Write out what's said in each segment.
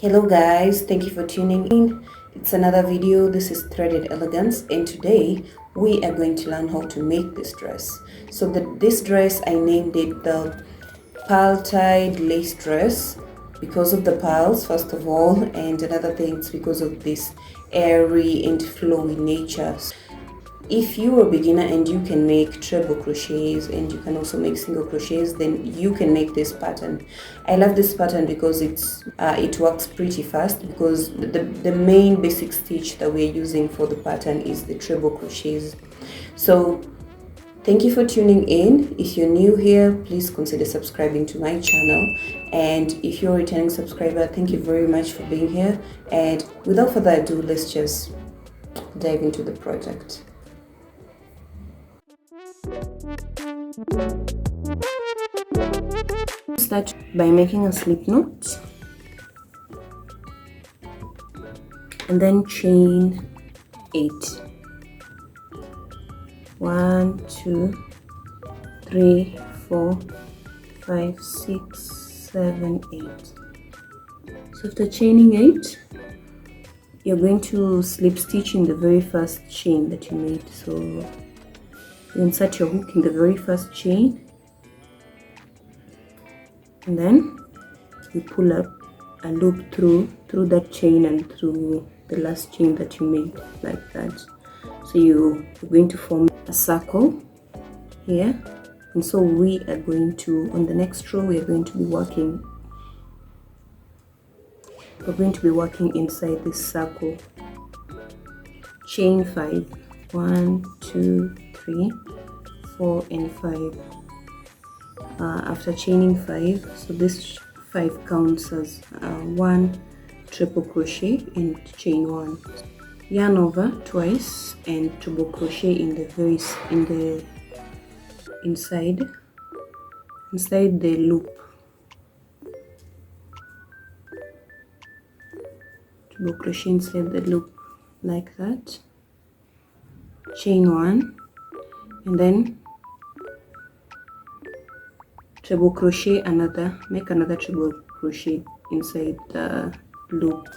Hello guys, thank you for tuning in. It's another video. This is Threaded Elegance, and today we are going to learn how to make this dress. So this dress, I named it the pearl tied lace dress because of the pearls first of all, and another thing it's because of this airy and flowy nature. If you're a beginner and you can make treble crochets and you can also make single crochets, then you can make this pattern. I love this pattern because it works pretty fast, because the main basic stitch that we're using for the pattern is the treble crochets. So thank you for tuning in. If you're new here, please consider subscribing to my channel, and if you're a returning subscriber, thank you very much for being here. And without further ado, let's just dive into the project. Start by making a slip knot and then chain 8. 1 2 3 4 5 6 7 8. So after chaining 8, you're going to slip stitch in the very first chain that you made. So you insert your hook in the very first chain, and then you pull up a loop through that chain and through the last chain that you made, like that. So you're going to form a circle here, and so we are going to, on the next row, we're going to be working inside this circle. Chain 5, 1 2 3 4 and 5. After chaining 5, so this 5 counts as 1 triple crochet and chain 1. Yarn over twice and triple crochet in the inside the loop. Triple crochet inside the loop, like that. Chain 1, and then treble crochet make another treble crochet inside the loop.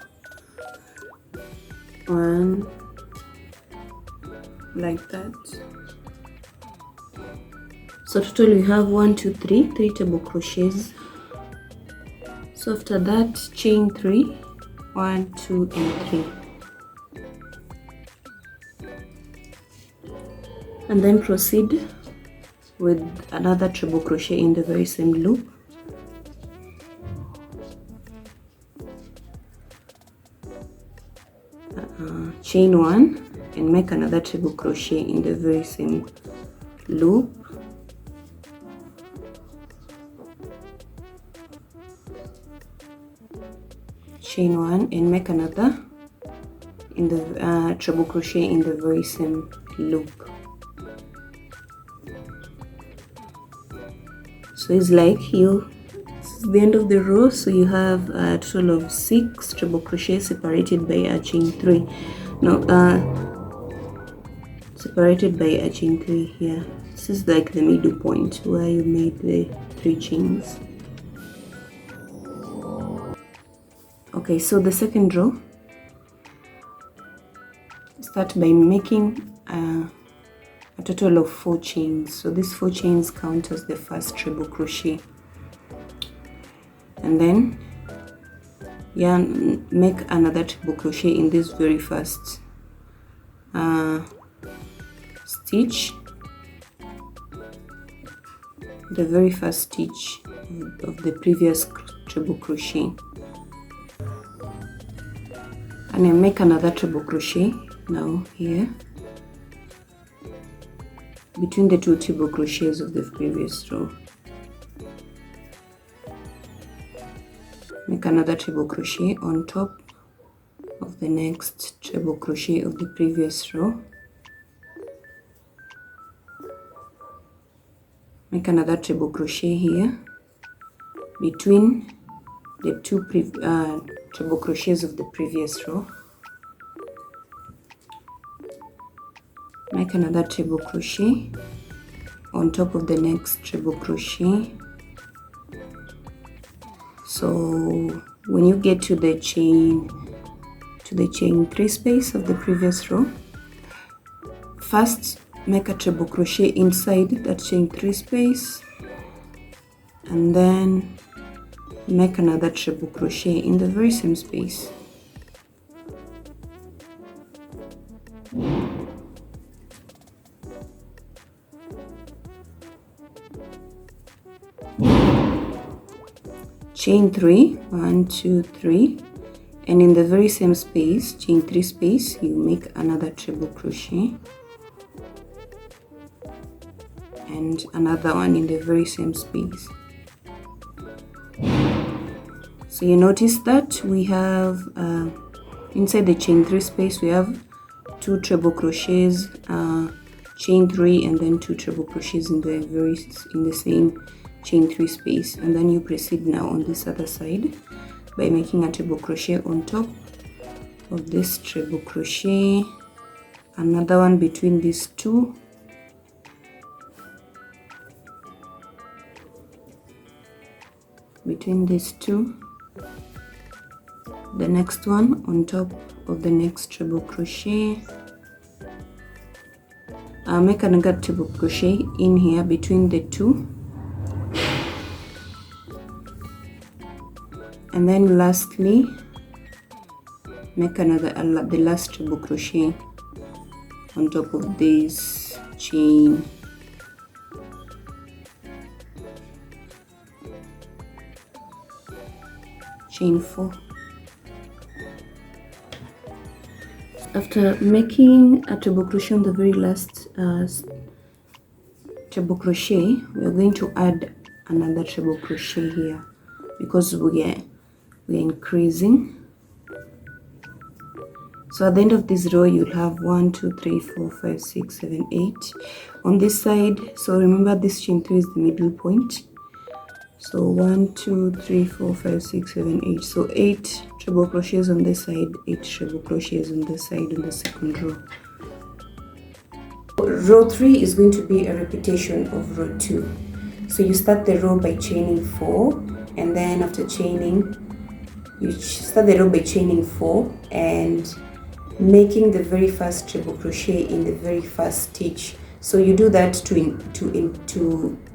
1, like that. So total we have 1 2 3 treble crochets. So after that, chain 3, 1 2 and 3, and then proceed with another treble crochet in the very same loop. Chain 1 and make another treble crochet in the very same loop. Chain 1 and make another in the treble crochet in the very same loop. So it's like this is the end of the row, so you have a total of 6 treble crochets separated by a chain 3. Separated by a chain 3 here. This is like the middle point where you made the 3 chains. Okay, so the second row, start by making a total of 4 chains. So these 4 chains count as the first treble crochet, and then make another treble crochet in this very first stitch, the very first stitch of the previous treble crochet, and then make another treble crochet now here between the 2 treble crochets of the previous row. Make another treble crochet on top of the next treble crochet of the previous row. Make another treble crochet here between the 2 treble crochets of the previous row. Make another treble crochet on top of the next treble crochet. So when you get to the chain 3 space of the previous row, first make a treble crochet inside that chain 3 space, and then make another treble crochet in the very same space. Chain 3, 1, 2, 3, and in the very same space, chain 3 space, you make another treble crochet and another one in the very same space. So you notice that we have inside the chain 3 space we have 2 treble crochets, chain 3, and then 2 treble crochets in the same chain 3 space. And then you proceed now on this other side by making a treble crochet on top of this treble crochet, another one between these two, the next one on top of the next treble crochet. Make another treble crochet in here between the two, and then lastly make the last treble crochet on top of this chain. Chain 4. After making a treble crochet on the very last treble crochet, we are going to add another treble crochet here because we are increasing. So at the end of this row you'll have 1, 2, 3, 4, 5, 6, 7, 8 on this side. So remember, this chain 3 is the middle point. So 1, 2, 3, 4, 5, 6, 7, 8. So 8 treble crochets on this side, 8 treble crochets on this side on the second row. Row 3 is going to be a repetition of row 2. So you start the row by chaining 4, and then after chaining, you start the row by chaining 4 and making the very first treble crochet in the very first stitch. So you do that to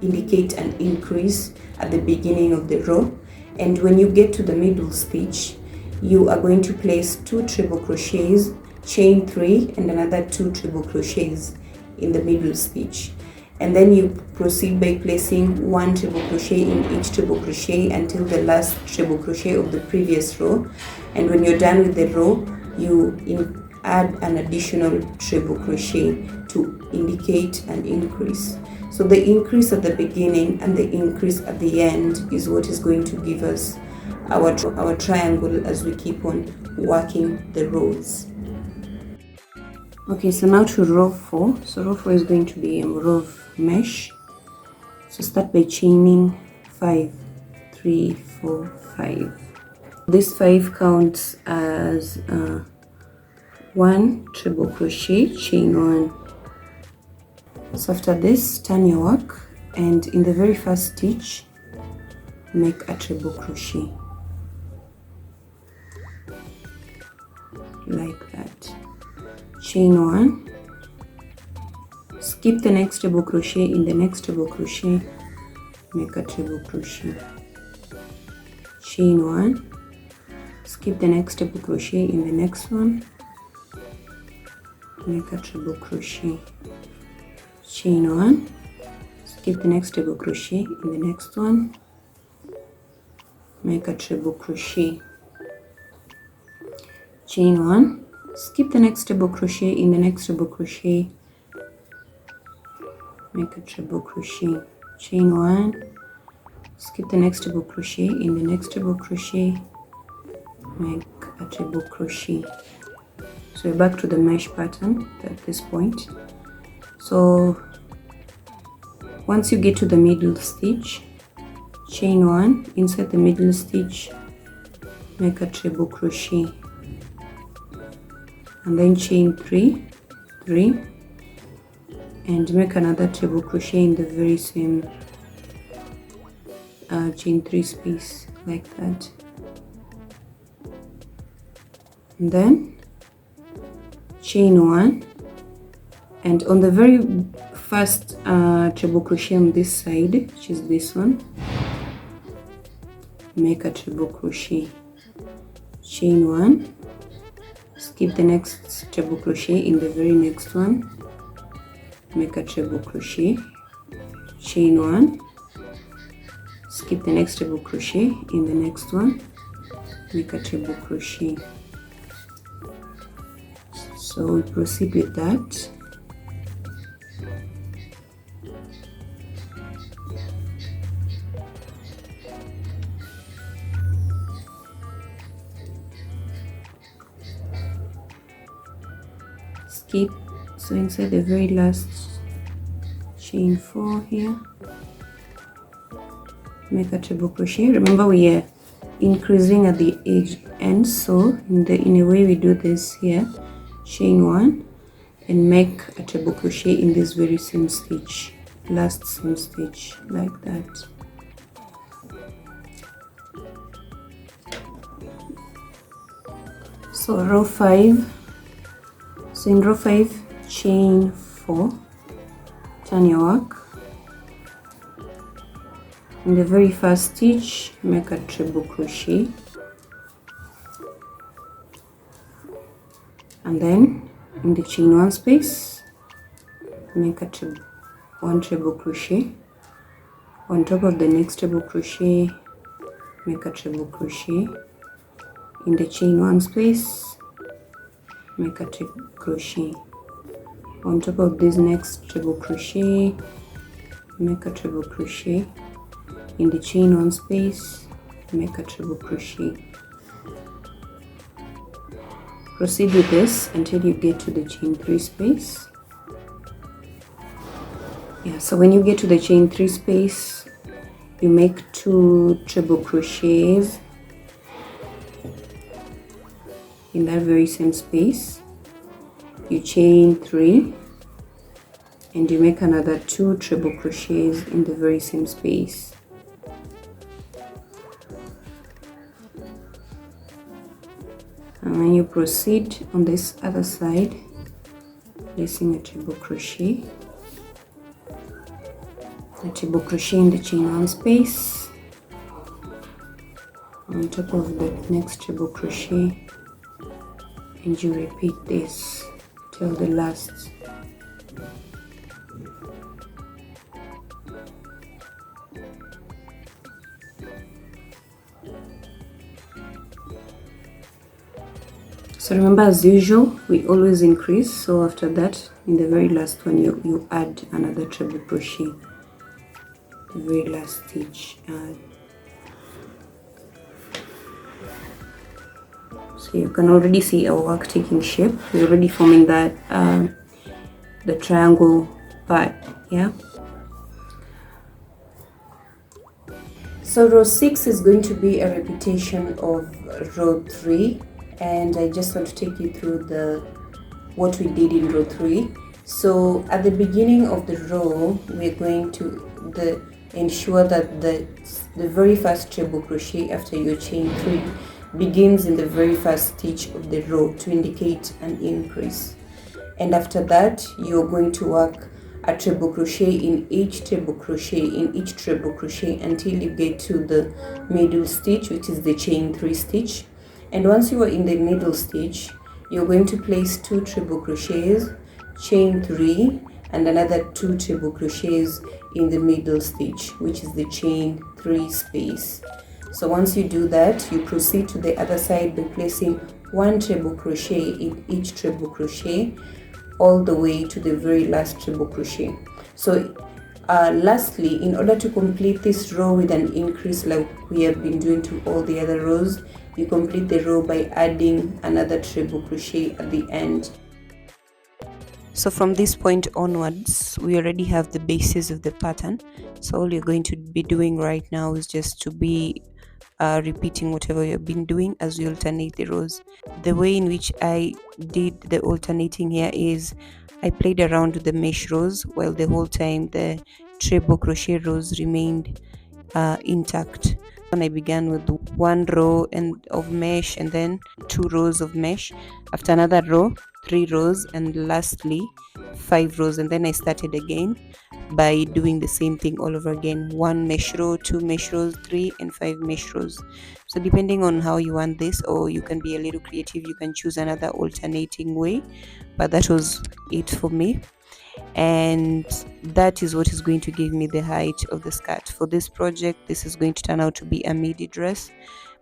indicate an increase at the beginning of the row, and when you get to the middle stitch, you are going to place 2 treble crochets, chain 3, and another 2 treble crochets in the middle stitch, and then you proceed by placing 1 treble crochet in each treble crochet until the last treble crochet of the previous row. And when you're done with the row, you add an additional treble crochet to indicate an increase. So the increase at the beginning and the increase at the end is what is going to give us our triangle as we keep on working the rows. Okay, so now to row 4. So row 4 is going to be a row of mesh. So start by chaining 5, 3, 4, 5. This 5 counts as 1 treble crochet, chain 1. So after this, turn your work, and in the very first stitch make a treble crochet like that. Chain 1, skip the next treble crochet, in the next treble crochet make a treble crochet. Chain 1, skip the next treble crochet, in the next one make a treble crochet. Chain 1, skip the next treble crochet, in the next one make a treble crochet. Chain 1, skip the next treble crochet, in the next treble crochet make a treble crochet. Chain 1, skip the next treble crochet, in the next treble crochet make a treble crochet. So we're back to the mesh pattern at this point. So once you get to the middle stitch, chain 1, inside the middle stitch make a treble crochet, and then chain 3, and make another treble crochet in the very same chain 3 space like that. and then chain 1, and on the very first treble crochet on this side, which is this one, make a treble crochet, chain 1, skip the next treble crochet in the very next one, make a treble crochet, chain 1, skip the next treble crochet in the next one, make a treble crochet. So we proceed with that. Skip, so inside the very last chain 4 here, make a treble crochet. Remember, we are increasing at the edge end, so in a way we do this here, chain 1 and make a treble crochet in this very same stitch, last same stitch, like that. So row 5, so in row 5, chain 4, turn your work. In the very first stitch, make a treble crochet, and then in the chain 1 space, make a one treble crochet. On top of the next treble crochet, make a treble crochet. In the chain 1 space, make a treble crochet. On top of this next treble crochet, make a treble crochet. In the chain 1 space, make a treble crochet. Proceed with this until you get to the chain 3 space. Yeah, so when you get to the chain 3 space, you make 2 treble crochets in that very same space. You chain 3 and you make another 2 treble crochets in the very same space. And then you proceed on this other side, placing a treble crochet, a treble crochet in the chain 1 space, on top of the next treble crochet, and you repeat this till the last. So remember, as usual, we always increase. So after that, in the very last one, you add another treble crochet, the very last stitch. So you can already see our work taking shape. We're already forming that the triangle part. Yeah. So row 6 is going to be a repetition of row 3. And I just want to take you through what we did in row 3. So at the beginning of the row, we're going to ensure that the very first treble crochet after your chain 3 begins in the very first stitch of the row to indicate an increase. And after that, you're going to work a treble crochet in each treble crochet until you get to the middle stitch, which is the chain 3 stitch. And once you are in the middle stitch, you're going to place 2 treble crochets, chain 3, and another 2 treble crochets in the middle stitch, which is the chain 3 space. So once you do that, you proceed to the other side by placing 1 treble crochet in each treble crochet all the way to the very last treble crochet. So lastly, in order to complete this row with an increase like we have been doing to all the other rows, you complete the row by adding another treble crochet at the end. So from this point onwards, we already have the basis of the pattern. So all you're going to be doing right now is just to be repeating whatever you've been doing as we alternate the rows. The way in which I did the alternating here is I played around with the mesh rows while the whole time the treble crochet rows remained intact. I began with one row of mesh, and then 2 rows of mesh, after another row 3 rows, and lastly 5 rows. And then I started again by doing the same thing all over again: 1 mesh row, 2 mesh rows, 3 and 5 mesh rows. So depending on how you want this, or you can be a little creative, you can choose another alternating way, but that was it for me. And that is what is going to give me the height of the skirt. For this project, this is going to turn out to be a midi dress,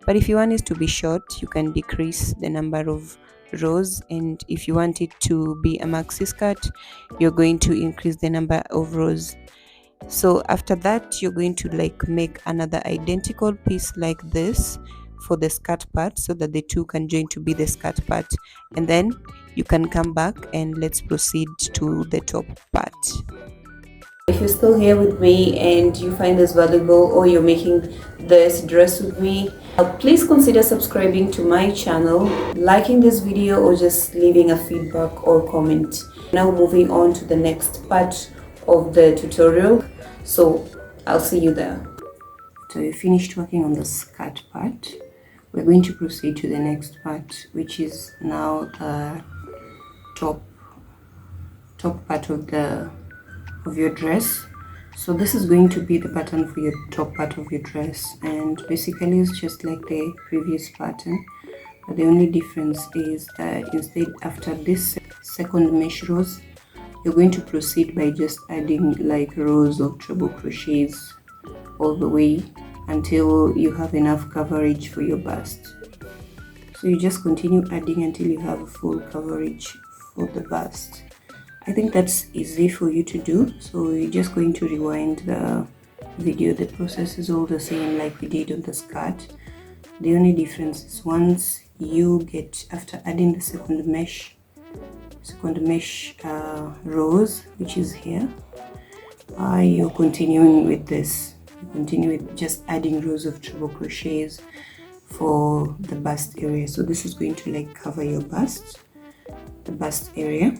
but if you want it to be short, you can decrease the number of rows, and if you want it to be a maxi skirt, you're going to increase the number of rows. So after that, you're going to make another identical piece like this for the skirt part, so that the two can join to be the skirt part, and then you can come back and let's proceed to the top part. If you're still here with me and you find this valuable, or you're making this dress with me, please consider subscribing to my channel, liking this video, or just leaving a feedback or comment. Now moving on to the next part of the tutorial, so I'll see you there. So we finished working on the skirt part. We're going to proceed to the next part, which is now the top part of your dress. So this is going to be the pattern for your top part of your dress, and basically it's just like the previous pattern, but the only difference is that instead, after this second mesh rows, you're going to proceed by just adding rows of treble crochets all the way until you have enough coverage for your bust. So you just continue adding until you have full coverage for the bust. I think that's easy for you to do, so you're just going to rewind the video. The process is all the same like we did on the skirt. The only difference is once you get, after adding the second mesh rows, which is here, you're continuing with this. You continue with just adding rows of treble crochets for the bust area. So this is going to cover your bust, the bust area,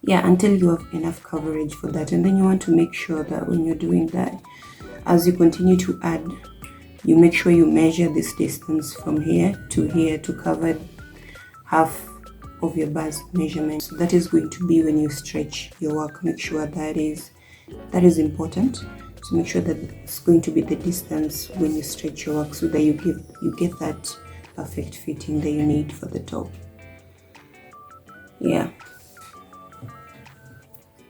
until you have enough coverage for that. And then you want to make sure that when you're doing that, as you continue to add, you make sure you measure this distance from here to cover half of your bust measurement. So that is going to be when you stretch your work. Make sure that is important. So make sure that it's going to be the distance when you stretch your work, so that you get that perfect fitting that you need for the top.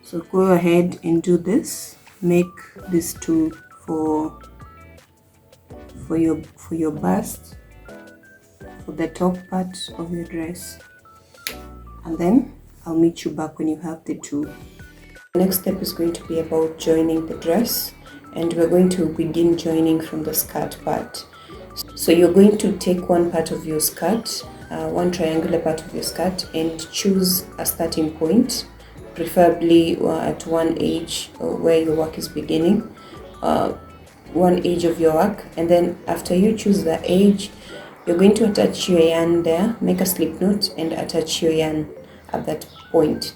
So go ahead and do this. Make this two for your bust, for the top part of your dress, and then I'll meet you back when you have the two. The next step is going to be about joining the dress, and we're going to begin joining from the skirt part. So you're going to take one part of your skirt, one triangular part of your skirt, and choose a starting point, preferably at one edge where your work is beginning, one edge of your work. And then after you choose the edge, you're going to attach your yarn there, make a slip knot and attach your yarn at that point.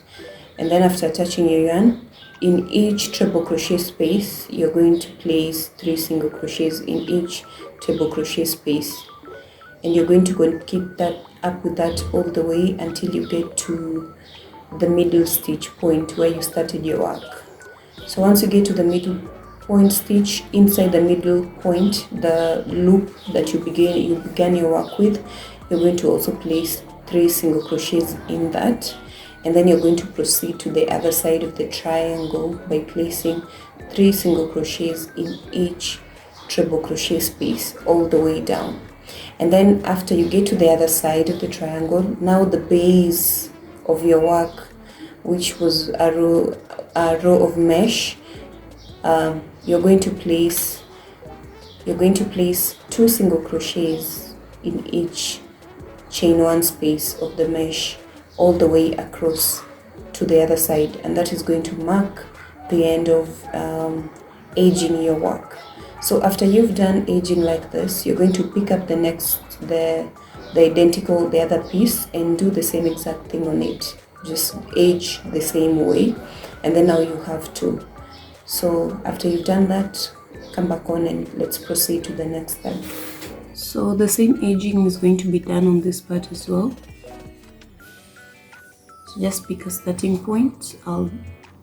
And then after attaching your yarn, in each treble crochet space, you're going to place 3 single crochets in each treble crochet space, and you're going to go and keep that up with that all the way until you get to the middle stitch point where you started your work. So once you get to the middle point stitch, inside the middle point, the loop that you began your work with, you're going to also place 3 single crochets in that. And then you're going to proceed to the other side of the triangle by placing 3 single crochets in each treble crochet space all the way down. And then after you get to the other side of the triangle, now the base of your work, which was a row of mesh, you're going to place 2 single crochets in each chain 1 space of the mesh all the way across to the other side, and that is going to mark the end of edging your work. So after you've done edging like this, you're going to pick up the other piece and do the same exact thing on it. Just edge the same way, and then now you have 2. So after you've done that, come back on and let's proceed to the next step. So the same edging is going to be done on this part as well. So just pick a starting point. I'll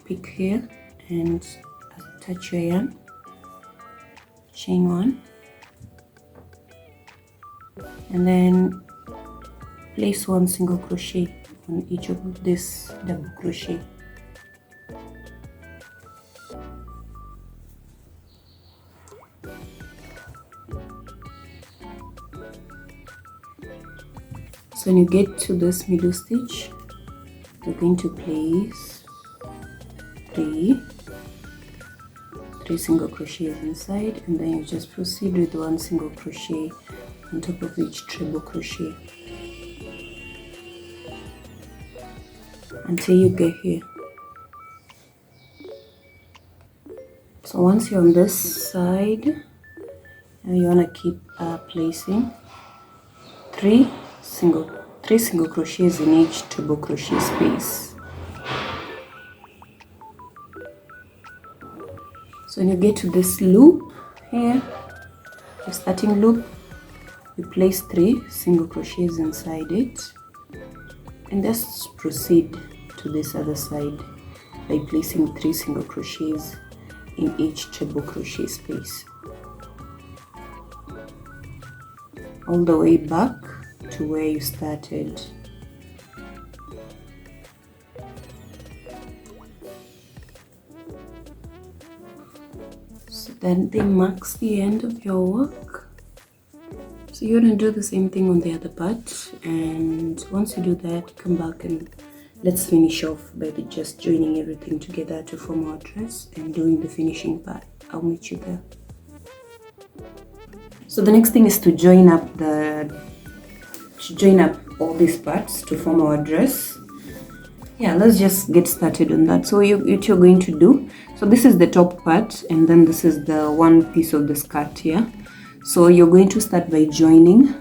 pick here and attach your yarn, chain one, and then place one single crochet on each of this double crochet. So when you get to this middle stitch, you're going to place three single crochets inside, and then you just proceed with one single crochet on top of each treble crochet until you get here. So once you're on this side, you want to keep placing three single crochets in each treble crochet space. So when you get to this loop here, the starting loop, you place 3 single crochets inside it, and just proceed to this other side by placing 3 single crochets in each treble crochet space, all the way back to where you started. So then they marks the end of your work. So you're going to do the same thing on the other part, and once you do that, come back and let's finish off by just joining everything together to form our dress and doing the finishing part. I'll meet you there. So the next thing is to join up all these parts to form our dress. Yeah, let's just get started on that. So what you're going to do, so this is the top part, and then this is the one piece of the skirt here. So you're going to start by joining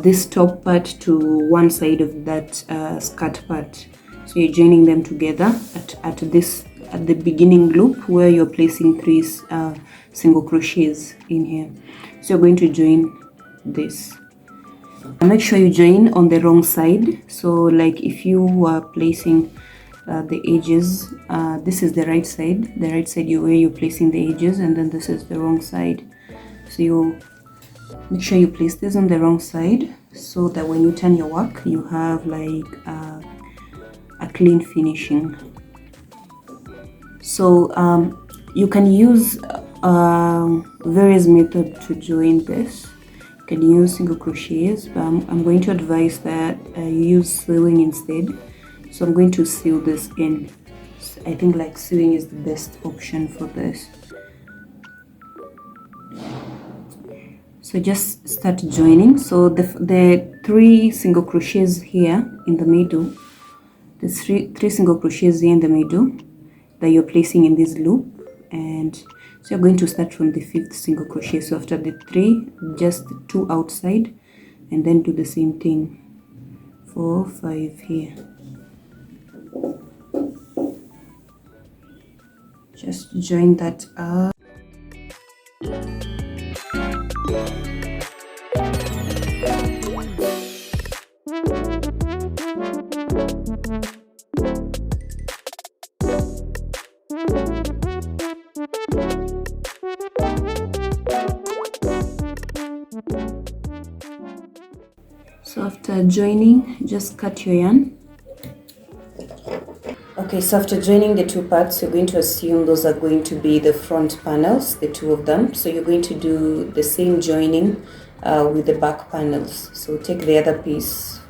this top part to one side of that skirt part. So you're joining them together at the beginning loop where you're placing 3 single crochets in here. So you're going to join this. And make sure you join on the wrong side. So like if you are placing the edges, this is the right side. The right side where you're placing the edges, and then this is the wrong side. So you make sure you place this on the wrong side so that when you turn your work, you have like a clean finishing. So you can use various methods to join this. You can use single crochets, but I'm going to advise that you use sewing instead. So I'm going to sew this in. I think like sewing is the best option for this. So just start joining. So the 3 single crochets here in the middle, the three single crochets here in the middle that you're placing in this loop, and so you're going to start from the 5th single crochet. So after the 3, just 2 outside, and then do the same thing 4, 5 here. Just join that up. So after joining, just cut your yarn. Okay, so after joining the 2 parts, you're going to assume those are going to be the front panels, the 2 of them. So you're going to do the same joining with the back panels. So take the other piece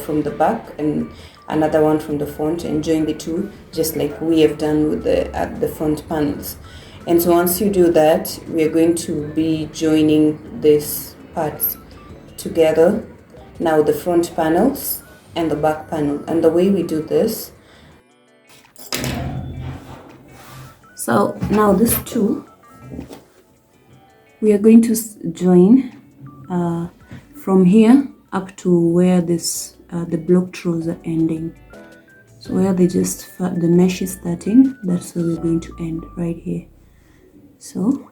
from the back and another one from the front and join the 2 just like we have done with the front panels. And so once you do that, we are going to be joining these parts together. Now the front panels and the back panel. And the way we do this, so now these 2, we are going to join from here up to where this the block throws are ending. So where the mesh is starting, that's where we're going to end, right here. So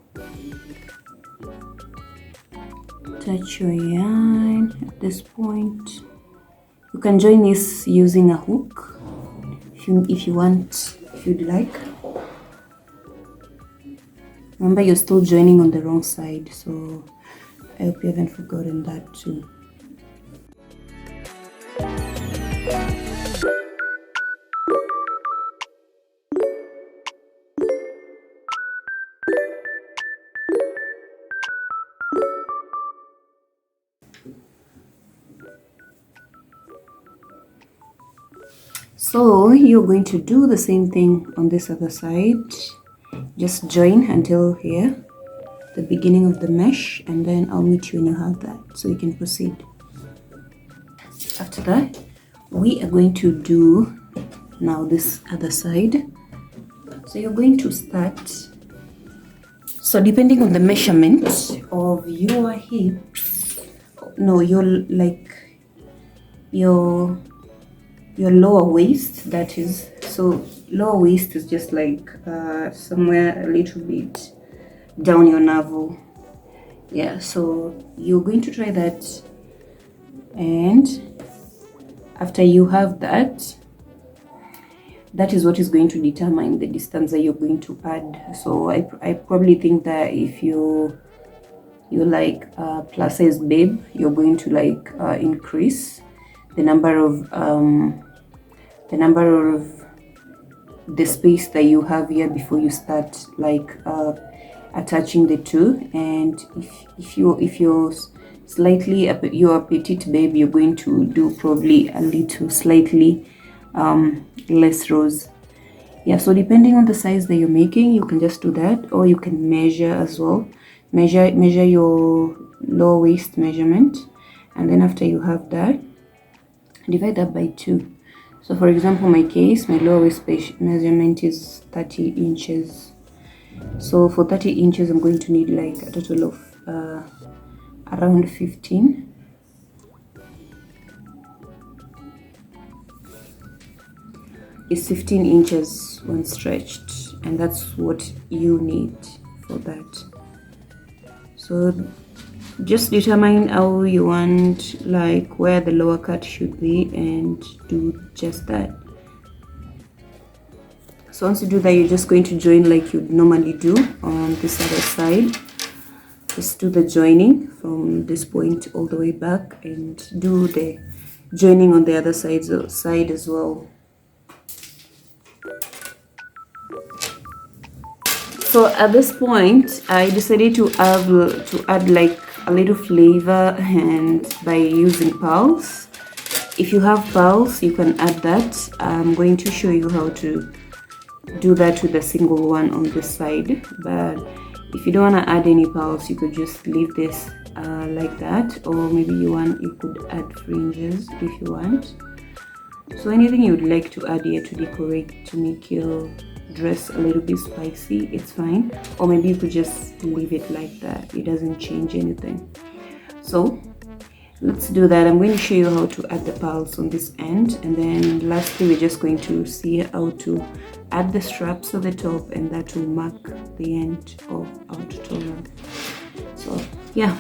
Touch your yarn at this point. You can join this using a hook if you want, if you'd like. Remember, you're still joining on the wrong side, so I hope you haven't forgotten that too. So you're going to do the same thing on this other side. Just join until here, the beginning of the mesh, and then I'll meet you when you have that, so you can proceed. After that, we are going to do now this other side. So you're going to start, so depending on the measurement of your hips, no, your lower waist, that is. So lower waist is just like somewhere a little bit down your navel. Yeah, so you're going to try that, and after you have that, that is what is going to determine the distance that you're going to add. So I probably think that if you're like a plus size babe, you're going to like increase the number of the space that you have here before you start like attaching the two. And if you're slightly, you're a petite babe, you're going to do probably a little slightly less rows. Yeah, so depending on the size that you're making, you can just do that, or you can measure as well. Measure your lower waist measurement, and then after you have that, divide that by 2. So for example, my case, my lower waist measurement is 30 inches. So for 30 inches, I'm going to need like a total of around 15. Is 15 inches when stretched, and that's what you need for that. So just determine how you want, like where the lower cut should be, and do just that. So once you do that, you're just going to join like you'd normally do on this other side. Just do the joining from this point all the way back, and do the joining on the other side as well. So at this point, I decided to add like a little flavor, and by using pearls. If you have pearls, you can add that. I'm going to show you how to do that with a single one on this side, but if you don't want to add any pearls, you could just leave this like that, or maybe you could add fringes if you want. So anything you would like to add here to decorate, to make your dress a little bit spicy, it's fine, or maybe you could just leave it like that. It doesn't change anything. So let's do that. I'm going to show you how to add the pearls on this end, and then lastly we're just going to see how to add the straps at the top, and that will mark the end of our tutorial. So yeah,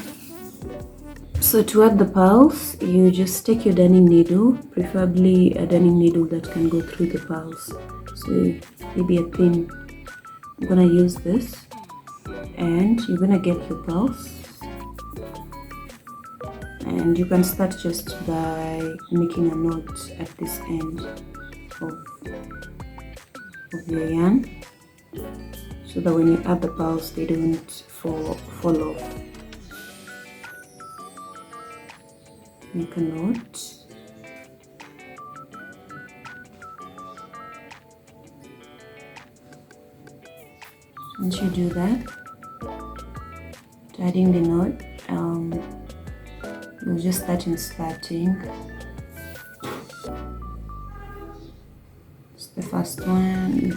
so to add the pearls, you just take your darning needle, preferably a darning needle that can go through the pearls. So maybe a thin. I'm gonna use this, and you're gonna get your pearls, and you can start just by making a knot at this end of your yarn, so that when you add the pearls, they don't fall off. Make a knot. Once you do that, adding the knot, you'll just start inserting. It's the first one.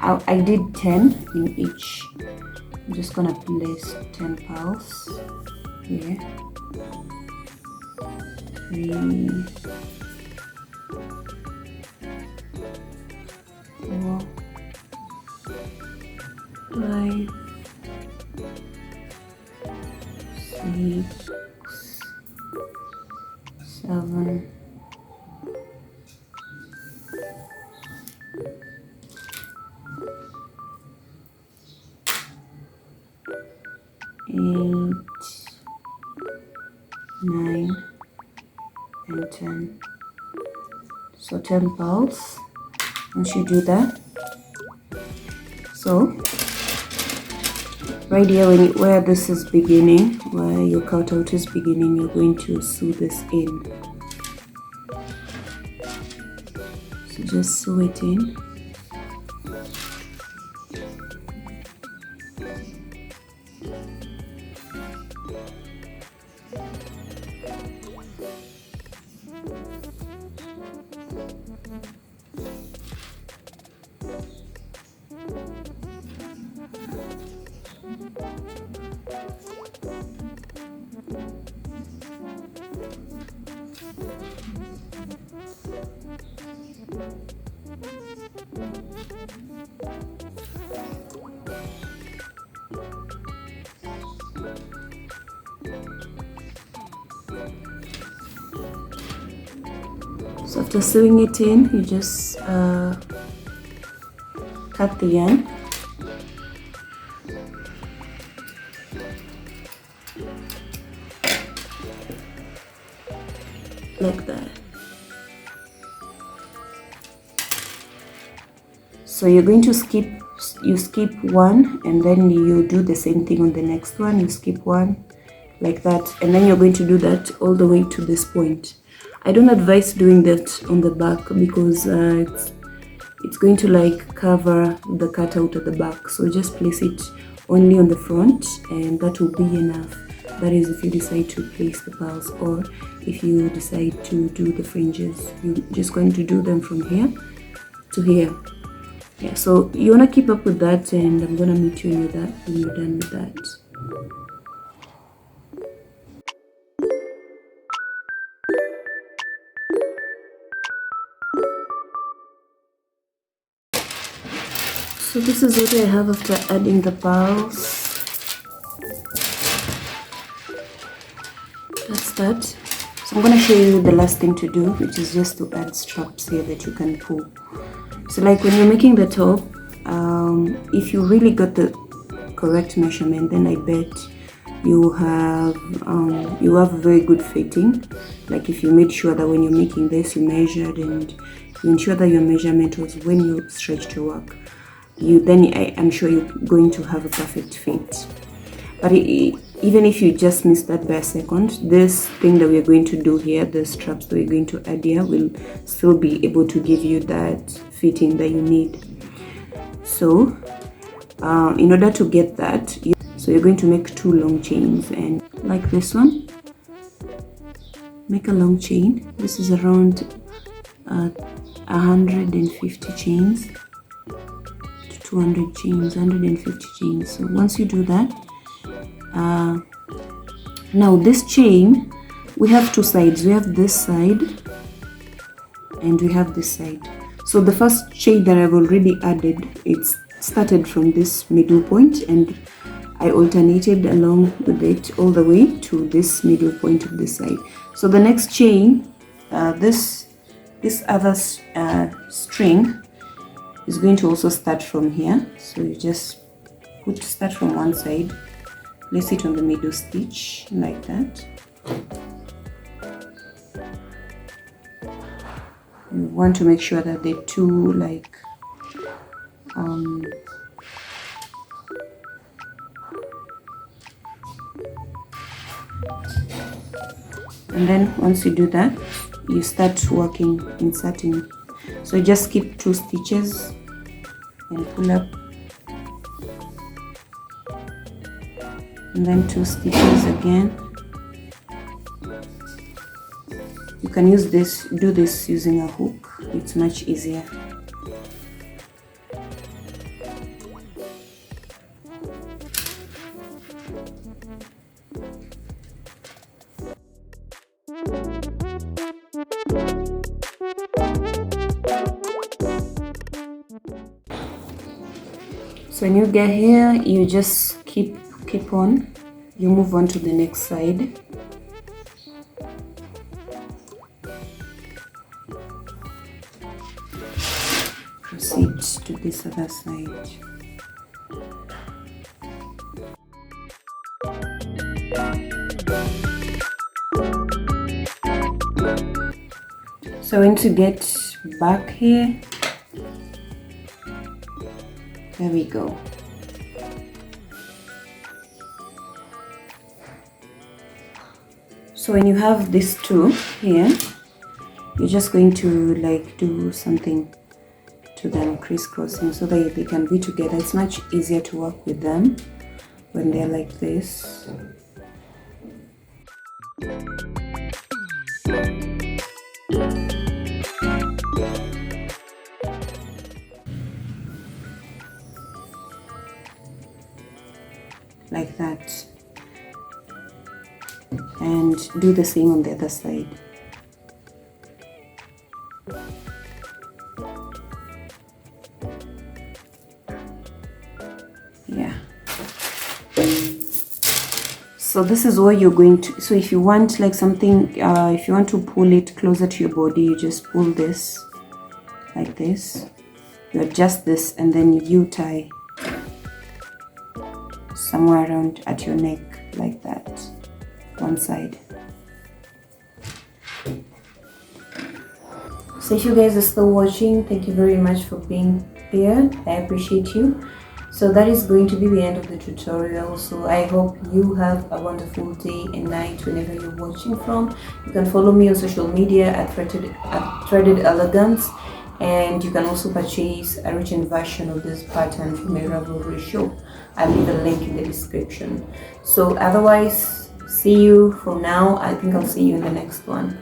I did 10 in each. I'm just gonna place 10 pearls here. 3, 4, 5, 7, 8, 9 and 10. So 10 pearls. Once you do that, so right here where this is beginning, where your cutout is beginning, you're going to sew this in. So just sew it in. So after sewing it in, you just cut the yarn. Like that. So you're going to skip one, and then you do the same thing on the next one. You skip one, like that, and then you're going to do that all the way to this point. I don't advise doing that on the back because it's going to like cover the cutout at the back. So just place it only on the front, and that will be enough. That is if you decide to place the pearls, or if you decide to do the fringes, you're just going to do them from here to here. Yeah, so you want to keep up with that, and I'm going to meet you when you're done with that. So this is what I have after adding the pearls. That's that. So I'm going to show you the last thing to do, which is just to add straps here that you can pull. So like when you're making the top, if you really got the correct measurement, then I bet you have very good fitting. Like if you made sure that when you're making this, you measured and you ensure that your measurement was when you stretched your work, I'm sure you're going to have a perfect fit. But even if you just missed that by a second, this thing that we're going to do here, the straps that we're going to add here, will still be able to give you that fitting that you need. So in order to get that, you're going to make 2 long chains, and like this one, make a long chain. This is around 150 chains to 200 chains, 150 chains. So once you do that, now this chain, we have 2 sides. We have this side and we have this side. So the first chain that I've already added, it's started from this middle point, and I alternated along with it all the way to this middle point of this side. So the next chain, this other string is going to also start from here. So you just start from one side, place it on the middle stitch like that. You want to make sure that the two and then once you do that, you start working, inserting. So just keep 2 stitches and pull up, and then 2 stitches again. You can do this using a hook. It's much easier. So when you get here, you just keep on. You move on to the next side. proceed to this other side. So I want to get back here. There we go. So when you have these two here, you're just going to like do something to them, crisscrossing, so that they can be together. It's much easier to work with them when they're like this. Like that. And do the same on the other side. Yeah. So this is what you're going to, so if you want like something, if you want to pull it closer to your body, you just pull this like this. You adjust this and then you tie somewhere around at your neck like that, one side. So if you guys are still watching, thank you very much for being here. I appreciate you. So that is going to be the end of the tutorial. So I hope you have a wonderful day and night whenever you're watching from. You can follow me on social media at Threaded Elegance, and you can also purchase a written version of this pattern from a Ravelry shop. I'll leave a link in the description. So otherwise, see you for now. I think I'll see you in the next one.